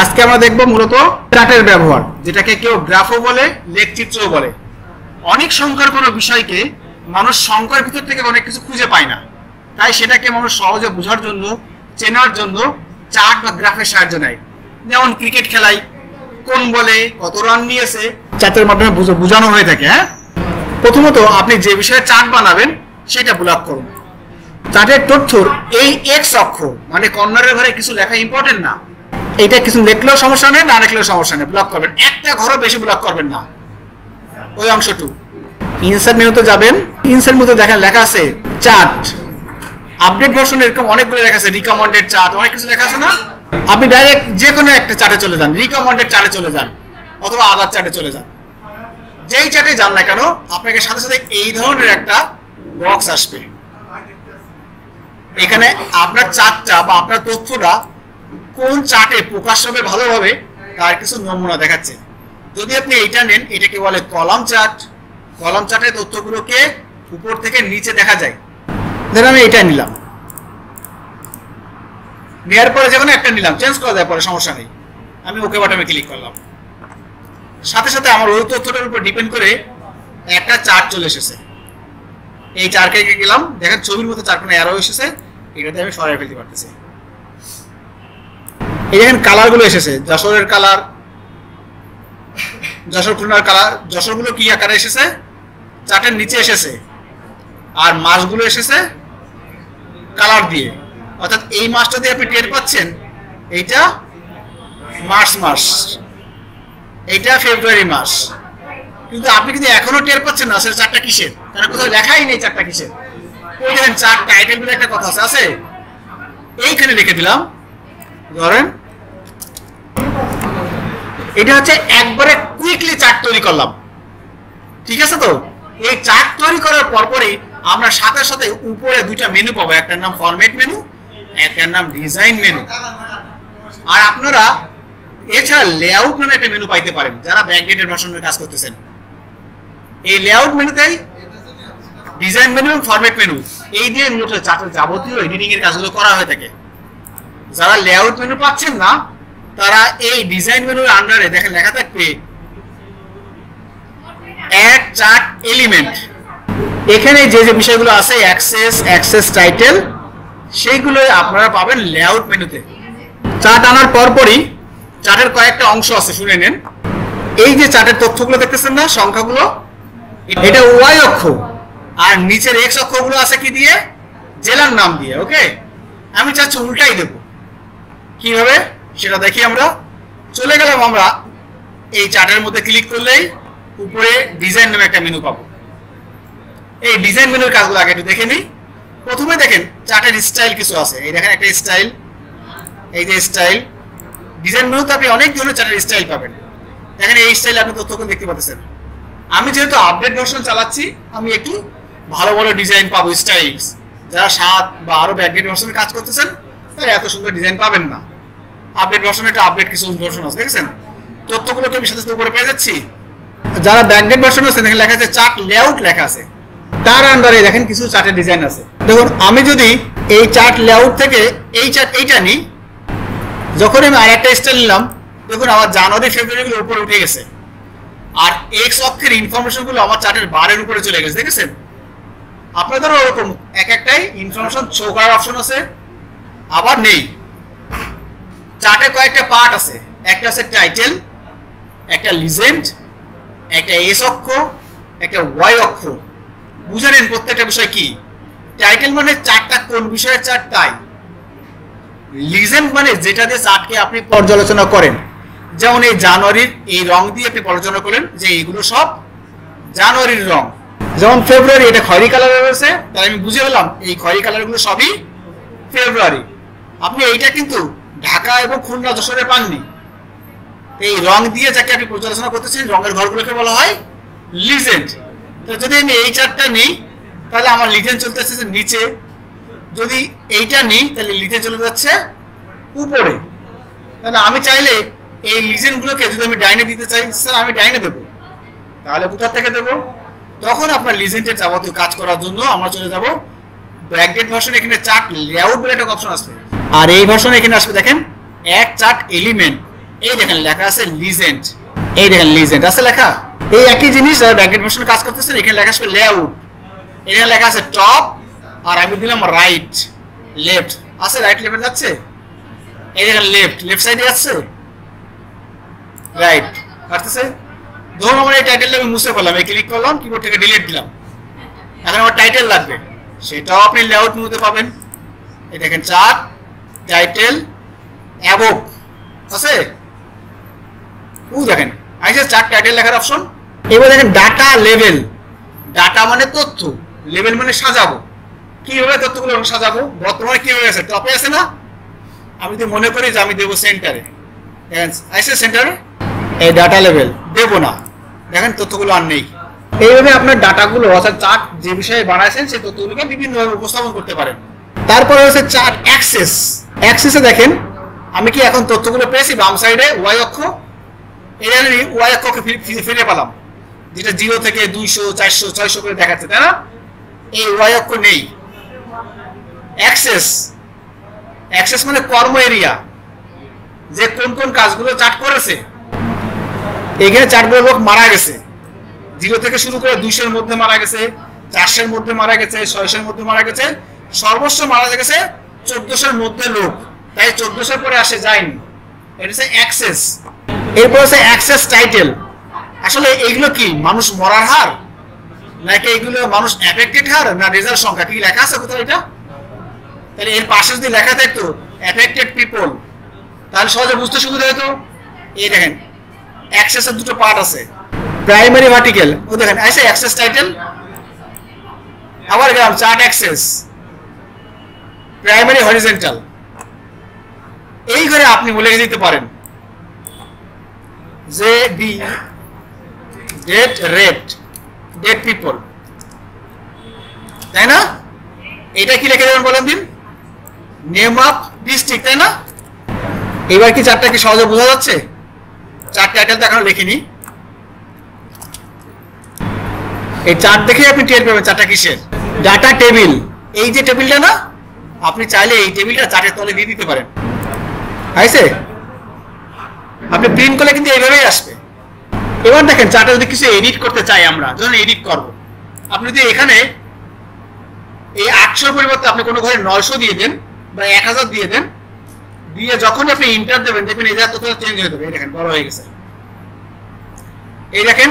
আজকে আমরা দেখব মূলত চার্টের ব্যবহার, যেটাকে কেউ গ্রাফও বলে, লেখচিত্রও বলে। অনেক সংখ্যার কোনো বিষয়কে মানুষ সংখ্যার ভিতর থেকে অনেক কিছু খুঁজে পায় না, তাই সেটাকে মানুষ সহজে বোঝার জন্য, চেনার জন্য চার্ট বা গ্রাফের সাহায্য নেয়। যেমন ক্রিকেট খেলায় কোন বলে কত রান নিয়েছে চার্টের মাধ্যমে বোঝানো হয়ে থাকে। হ্যাঁ, প্রথমত আপনি যে বিষয়ে চার্ট বানাবেন সেটা ব্লক করুন। চার্টের তথ্যর এই এক্স অক্ষ মানে কর্নারের ঘরে কিছু লেখা ইম্পর্টেন্ট না, এটা কিছু লিখলেও সমস্যা নেই, না লিখলেও সমস্যা নেই, ব্লক করবেন। একটা ঘরও বেশি ব্লক করবেন না, ওই অংশটু। ইনসার্ট মেনুতে যাবেন, ইনসার্ট মেনুতে দেখেন লেখা আছে চার্ট। আপডেট ভার্সনে এরকম অনেকগুলো লেখা আছে, রিকমেন্ডেড চার্ট, অনেক কিছু লেখা আছে না। আপনি ডাইরেক্ট যে কোনো একটা চার্টে চলে যান, রিকমেন্ডেড চার্টে চলে যান অথবা আদার চার্টে চলে যান। যেই চার্টে যান না কেন আপনাকে সাথে সাথে এই ধরনের একটা বক্স আসবে। এখানে আপনার চার্টটা বা আপনার তথ্যটা কোন চার্টে প্রকাশ হবে ভালোভাবে তার কিছু নমুনা দেখাচ্ছে। যদি আপনি এইটা নেন, এটাকে বলে কলাম চার্ট। কলাম চার্টের তথ্যগুলোকে উপর থেকে নিচে দেখা যায়। ধরুন আমি এটা নিলাম, নেওয়ার পরে যখন একটা নিলাম, চেঞ্জ করা যায় পরে, সমস্যা নেই। আমি ওকে বাটনে ক্লিক করলাম, সাথে সাথে আমার ওই তথ্যটার উপর ডিপেন্ড করে একটা চার্ট চলে এসেছে। এই চার্টে গেলাম, দেখেন ছবির মতো চারখানা অ্যারো এসেছে, এটাতে আমি সরাই ফেলতে পারতেছি। এই দেখেন কালারগুলো এসেছে, যশোরের কালার, যশোর খুলনার কালার। যশোরগুলো কি আকারে এসেছে, চার্টের নিচে এসেছে, আর মাসগুলো এসেছে কালার দিয়ে। অর্থাৎ এই মাসটা দিয়ে আপনি টের পাচ্ছেন এইটা মার্চ মাস, এইটা ফেব্রুয়ারি মাস, কিন্তু আপনি কিন্তু এখনো টের পাচ্ছেন না আসলে চারটা কিসের, কারণ কোথাও লেখাই নেই চারটা কিসের। ওই দেখেন চার্ট টাইটেল বলে একটা কথা আছে, এইখানে লিখে দিলাম। ধরেন এটা হচ্ছে একবারে কুইকলি চার্ট তৈরি করলাম, ঠিক আছে। তো এই চার্ট তৈরি করার পরপরই আমরা সাথে সাথে উপরে দুইটা মেনু পাবো, একটার নাম ফরম্যাট মেনু, একটার নাম ডিজাইন মেনু। আর আপনারা এছাড়া লেআউট নামে একটা মেনু পাইতে পারেন যারা ব্যাকডেটেড ভার্সনের কাজ করতেছেন। এই লেআউট মেনুতেই ডিজাইন মেনু এবং ফরম্যাট মেনু এই দিয়ে মূলত চার্টের যাবতীয় এডিটিং এর কাজগুলো করা হয়ে থাকে। যারা লেআউট মেনু পাচ্ছেন না তারা এই ডিজাইন মেনুর আন্ডারে দেখেন লেখা থাকবে অ্যাড চার্ট এলিমেন্ট। এখানে যে যে বিষয়গুলো আছে অ্যাক্সেস টাইটেল, সেইগুলোই আপনারা পাবেন লেআউট মেনুতে। চার্ট আনার পরপরই চার্টের কয়েকটা অংশ আছে, শুনে নেন। এই যে চার্টের তথ্যগুলো দেখতেছেন না, সংখ্যাগুলো, এটা ওয়াই অক্ষ, আর নিচের এক্স অক্ষগুলো আছে কি দিয়ে, জেলার নাম দিয়ে। ওকে, আমি চাচ্ছি উল্টাই দেব, কিভাবে সেটা দেখি। আমরা চলে গেলাম, আমরা এই চার্টের মধ্যে ক্লিক করলেই উপরে ডিজাইন নামে একটা মেনু পাবো। এই ডিজাইন মেনুর কাজগুলো আগে একটু দেখে নিই। প্রথমে দেখেন চার্টের স্টাইল কিছু আছে, এই দেখেন একটা স্টাইল, এই যে স্টাইল। ডিজাইন মেনুতে আপনি অনেক ধরনের চার্টের স্টাইল পাবেন। দেখেন এই স্টাইলে আপনি তথ্যগুলো দেখতে পাচ্ছেন। আমি যেহেতু আপডেট ভার্সন চালাচ্ছি, আমি একটু ভালো ভালো ডিজাইন পাবো, স্টাইলস। যারা 7 বা আরো ব্যাকডেট ভার্সনে কাজ করতেছেন তারা এত সুন্দর ডিজাইন পাবেন না। আপডেট ভার্সনে একটা আপডেট কিছু ভার্সন আছে, দেখেছেন তথ্যগুলোকে আমি সাথে সাথে উপরে পেয়ে যাচ্ছি। যারা ব্যাকডেট ভার্সন আছে দেখেন লেখা আছে চার্ট লেআউট লেখা আছে, তার আন্ডারে দেখেন কিছু চার্টের ডিজাইন আছে। দেখুন আমি যদি এই চার্ট লেআউট থেকে এই চার্ট এইটা নিই, যখন আমি আর একটা স্টাইল নিলাম, দেখুন আমার জানুয়ারি ফেব্রুয়ারি গুলো উপরে উঠে গেছে, আর এক্স অক্ষের ইনফরমেশন গুলো আমার চার্টের বারের উপরে চলে গেছে, দেখেছেন। আপনাদেরও ওরকম এক একটাই ইনফরমেশন শো করার অপশন আছে, আবার নেই। চার্টে কয়েকটা পার্ট আছে, একটা আছে টাইটেল, একটা লিজেন্ড, একটা এস অক্ষ, একটা ওয়াই অক্ষ। বুঝে নেন প্রত্যেকটা বিষয় কি। টাইটেল মানে চার্টটা কোন বিষয়ের চার্ট তাই। লিজেন্ড মানে যেটা দিয়ে চার্টকে আপনি পর্যালোচনা করেন, যেমন এই জানুয়ারির এই রং দিয়ে আপনি পর্যালোচনা করেন যে এইগুলো সব জানুয়ারির রং। যেমন ফেব্রুয়ারি, এটা খয়েরি কালার রয়েছে, তাই আমি বুঝে গেলাম এই খয়েরি কালারগুলো সবই ফেব্রুয়ারি। আপনি এইটা কিন্তু ঢাকা এবং খুলনা যশোরে পাননি। এই রং দিয়ে যাকে আপনি পর্যালোচনা করতেছেন, রঙের ঘরগুলোকে বলা হয় লিজেন্ড। তো যদি আমি এই চার্টটা নিই তাহলে আমার লিজেন্ড চলতেছে নিচে, যদি এইটা নিই তাহলে লিজেন্ড চলে যাচ্ছে উপরে। তাহলে আমি চাইলে এই লিজেন্ডগুলোকে যদি আমি ডাইনে দিতে চাই, স্যার আমি ডাইনে দেবো, তাহলে কোথা থেকে দেবো? তখন আপনার লিজেন্ডের যাবতীয় কাজ করার জন্য আমরা চলে যাব ব্যাকডেট ভার্সন। এখানে চার্ট লেআউট বলে একটা অপশন আসবে, আর এই ভার্সনে এখানে আসবে দেখেন এক চার্ট এলিমেন্ট। এই দেখেন লেখা আছে লিজেন্ড, এই দেখেন লিজেন্ড আছে লেখা। এই একই জিনিস যারা ব্যাকগ্রাউন্ড ভার্সন কাজ করতেছেন এখানে লেখা আছে লেআউট, এখানে লেখা আছে টপ, আর আমি দিলাম রাইট লেফট আছে, রাইট লেফট যাচ্ছে, এই দেখেন লেফট সাইডে যাচ্ছে, রাইট আসতেছে। ধরুন আমার এই টাইটেলটা আমি মুছে ফেললাম, এই ক্লিক করলাম, কিবোর্ড থেকে ডিলিট দিলাম, এখন আমার টাইটেল লাগবে, সেটাও আপনি লেআউট মেনুতে পাবেন। এই দেখেন চার্ট টাইটেল অ্যাবভ আছে, দেখেন আইসে চার্ট টাইটেল লেখার অপশন। এবার দেখেন ডাটা লেভেল, ডাটা মানে তথ্য, লেভেল মানে সাজাবো, কিভাবে তথ্যগুলো সাজাবো। বর্তমানে কিভাবে আছে, টপে আছে না, আমি তো মনে করি যে আমি দেবো সেন্টারে, আইসে সেন্টারে, এই ডাটা লেভেল দেবো না, দেখেন তথ্যগুলো আর নেই। এইভাবে আপনার ডাটাগুলো অর্থাৎ চার্ট যে বিষয়ে বানাইছেন সেই তথ্যগুলোকে বিভিন্নভাবে উপস্থাপন করতে পারেন। তারপরে হচ্ছে চার্ট অ্যাক্সেস, অ্যাক্সেসে দেখেন আমি কি এখন তথ্যগুলো পেয়েছি বাম সাইডে ওয়াই অক্ষ, এই ওয়াই অক্ষকে ফিরে পেলাম, যেটা 0 থেকে 200 400 600 করে দেখাচ্ছে, তাই না? এই ওয়াই অক্ষ নেই। অ্যাক্সেস মানে কর্ম এরিয়া, যে কোন কোন কাজগুলো চার্ট করেছে। এখানে চার্টগুলো লোক মারা গেছে, 0 থেকে শুরু করে 200-এর মধ্যে মারা গেছে, 400-এর মধ্যে মারা গেছে, 600-এর মধ্যে মারা গেছে, সর্বোচ্চ মারা গেছে 1400-এর মধ্যে লোক, তাই 1400-এর পরে আসে যায়নি, এটা হচ্ছে অ্যাক্সেস। এরপর হচ্ছে অ্যাক্সেস টাইটেল, আসলে এইগুলো কি মানুষ মরার হার, নাকি এইগুলো মানুষ অ্যাফেক্টেড হার, না রেজাল্ট সংখ্যা, কি লেখা আছে কোথাও এটা? তাহলে এর পাশে যদি লেখা থাকতো অ্যাফেক্টেড পিপল তাহলে সহজে বুঝতে সুবিধা হতো। এই দেখেন অ্যাক্সেসের দুটো পার্ট আছে, প্রাইমারি ভার্টিক্যাল, ও দেখেন আছে অ্যাক্সেস টাইটেল, আবার গেলাম চার্ট অ্যাক্সেস, প্রাইমারি হরিজন্টাল। এই ঘরে আপনি বলে দিতে পারেন যে ডি ডেট পিপল, তাই না? এটা কি লিখে দেবেন বলেন দিন, নেম অফ ডিস্ট্রিক্ট, তাই না? এবার কি চারটা কি সহজে বোঝা যাচ্ছে? চার্ট টাইটেল তো এখনো লিখিনি, এই চার্ট দেখে আপনি টের পাবেন চারটা কিসের। ডাটা টেবিল, এই যে টেবিলটা না, আপনি চাইলে এই টেবিলটা চার্টের তলে দিয়ে দিতে পারেন, আইছে আপনি প্রিন্ট করলে কিন্তু এইভাবেই আসবে। এবার দেখেন চার্টে যদি কিছু এডিট করতে চাই আমরা, যখন এডিট করব, আপনি যদি এখানে এই 800 পরিবর্তে আপনি কোনো ঘরে 900 দিয়ে দেন বা 1000 দিয়ে দেন, দিয়ে যখন আপনি ইন্টার দেবেন দেখবেন এই জায়গা তথ্য চেঞ্জ হয়ে যাবে। এই দেখেন বড় হয়ে গেছে, এই দেখেন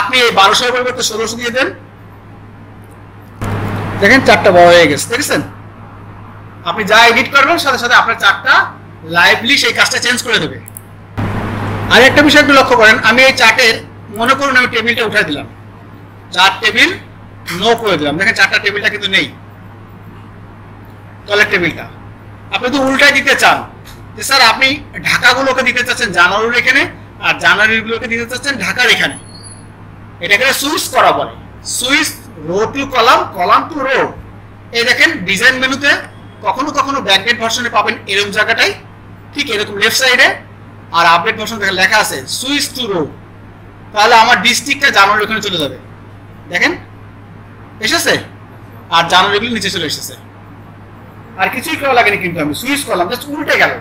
আপনি এই 1200 পরিবর্তে 1600 দিয়ে দেন, দেখেন চার্টটা বড় হয়ে গেছে, দেখেছেন? আপনি যা এডিট করবেন সাথে সাথে আপনার চার্টটা লাইভলি সেই কাজটা চেঞ্জ করে দেবে। আর একটা বিষয় একটু লক্ষ্য করেন, আমি এই চার্টের মনে করুন আমি টেবিলটা উঠাই দিলাম, চার্ট টেবিল নো করে দিলাম, দেখেন চারটা টেবিলটা কিন্তু নেই, তলের টেবিলটা। আপনি তো উল্টাই দিতে চান যে স্যার আপনি ঢাকাগুলোকে দিতে চাচ্ছেন জানুয়ারির এখানে, আর জানুয়ারিগুলোকে দিতে চাচ্ছেন ঢাকার এখানে, এটাকে সুইচ করা বলে, switch row to column, column to row. এই দেখেন ডিজাইন মেনুতে কখনো কখনো ব্যাকডেট ভার্সনে পাবেন এরকম জায়গাটাই, ঠিক এরকম লেফট সাইডে, আর আপডেট ভার্সন দেখেন লেখা আছে সুইচ টু রো, তাহলে আমার ডিস্ট্রিক্টটা জানুয়ারি ওখানে চলে যাবে, দেখেন এসেছে, আর জানুয়ারিগুলো নিচে চলে এসেছে, আর কিছুই করা লাগেনি, কিন্তু আমি সুইচ করলাম জাস্ট উল্টে গেল।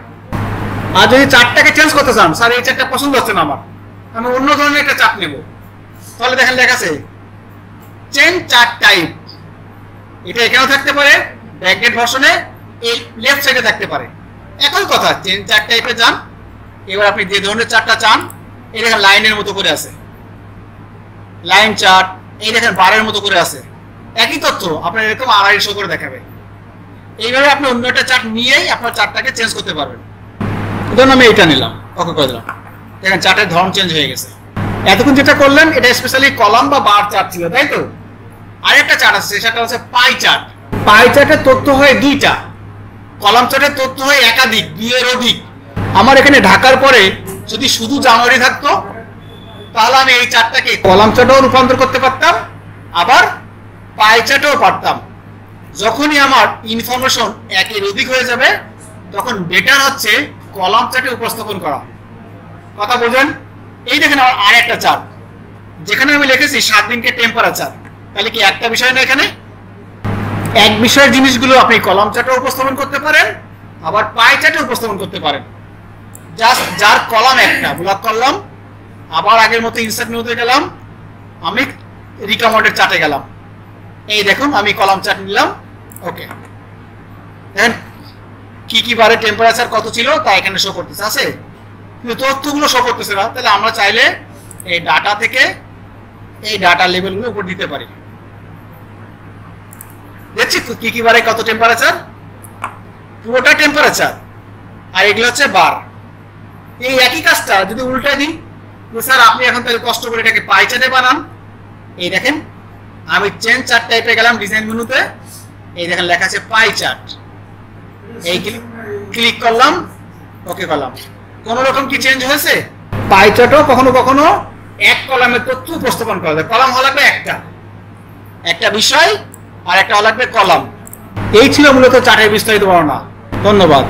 আর যদি চার্টটাকে চেঞ্জ করতে চান, স্যার এই চার্টটা পছন্দ হচ্ছে না আমার, আমি অন্য ধরনের একটা চার্ট নেব, তাহলে দেখেন লেখা আছে চেঞ্জ চার্ট টাইপ, এটা এখানেও থাকতে পারে, ব্যাকডেট ভার্সনে এই লেফট সাইডে থাকতে পারে, একই কথা, চেঞ্জ চার্ট টাইপে যান। এবার আপনি যে ধরনের চার্টটা চান, এই দেখেন লাইনের মতো করে আছে, লাইন চার্ট, এই দেখেন বারের মতো করে আছে, একই তথ্য আপনার এরকম 250 করে দেখাবে। এইভাবে আপনি অন্য একটা চার্ট নিয়েই আপনার চার্টটাকে চেঞ্জ করতে পারবেন। ধরুন আমি এটা নিলাম, ওকে করে দিলাম, দেখেন চার্টের ধরন চেঞ্জ হয়ে গেছে। এতক্ষণ যেটা করলেন এটা স্পেশালি কলাম বা বার চার্ট ছিল, তাই তো? আরেকটা চার্ট আছে, সেটা হচ্ছে পাই চার্ট। পাই চার্টের তথ্য হয় দুইটা, কলাম চার্টের তথ্য হয় একাধিক, 2 এর অধিক। আমার এখানে ঢাকার পরে যদি শুধু জানুয়ারি থাকতো তাহলে আমি এই চার্টটাকে কলাম চার্টেও রূপান্তর করতে পারতাম, আবার পাই চার্টেও পারতাম। যখনই আমার ইনফরমেশন 1 এর অধিক হয়ে যাবে তখন বেটার হচ্ছে কলাম চার্টে উপস্থাপন করা, কথা বোঝেন? এই দেখেন আমার আর একটা চার্ট, যেখানে আমি লিখেছি 7 দিনকে টেম্পারেচার, তাহলে কি একটা বিষয় না, এখানে এক বিষয়ের জিনিসগুলো আপনি কলাম চার্টে উপস্থাপন করতে পারেন, আবার পাই চার্টে উপস্থাপন করতে পারেন। জাস্ট যার কলাম একটা ব্লক করলাম, আবার আগের মতো ইনসার্ট মেনুতে গেলাম, আমি রিকমেন্ডেড চার্টে গেলাম, এই দেখুন আমি কলাম চার্ট নিলাম। ওকে, দেখেন কি কি বারে টেম্পারেচার কত ছিল তা এখানে শো করতেছে, আছে কিন্তু তথ্যগুলো শো করতেছে না। তাহলে আমরা চাইলে এই ডাটা থেকে এই ডাটা লেভেলগুলো উপর দিতে পারি। দেখছি তো কি কি বারে কত টেম্পারেচার, পুরোটা টেম্পারেচার, আর এগুলো হচ্ছে বার। এই একই কাজটা যদি উল্টা দিই, স্যার আপনি এখন তাহলে কষ্ট করে এটাকে পাই চার্টে বানান। এই দেখেন আমি চেঞ্জ চার্ট টাইপে গেলাম ডিজাইন মেনুতে, এই দেখেন লেখা আছে পাই চার্ট, এই ক্লিক করলাম, ওকে করলাম। কোন রকম কি চেঞ্জ হয়েছে? পাই চার্টও কখনো কখনো এক কলামের তথ্য উপস্থাপন করা যায়। কলাম হওয়া লাগবে একটা বিষয়, আর একটা হওয়া লাগবে কলাম। এই ছিল মূলত চার্টের বিস্তারিত বর্ণনা। ধন্যবাদ।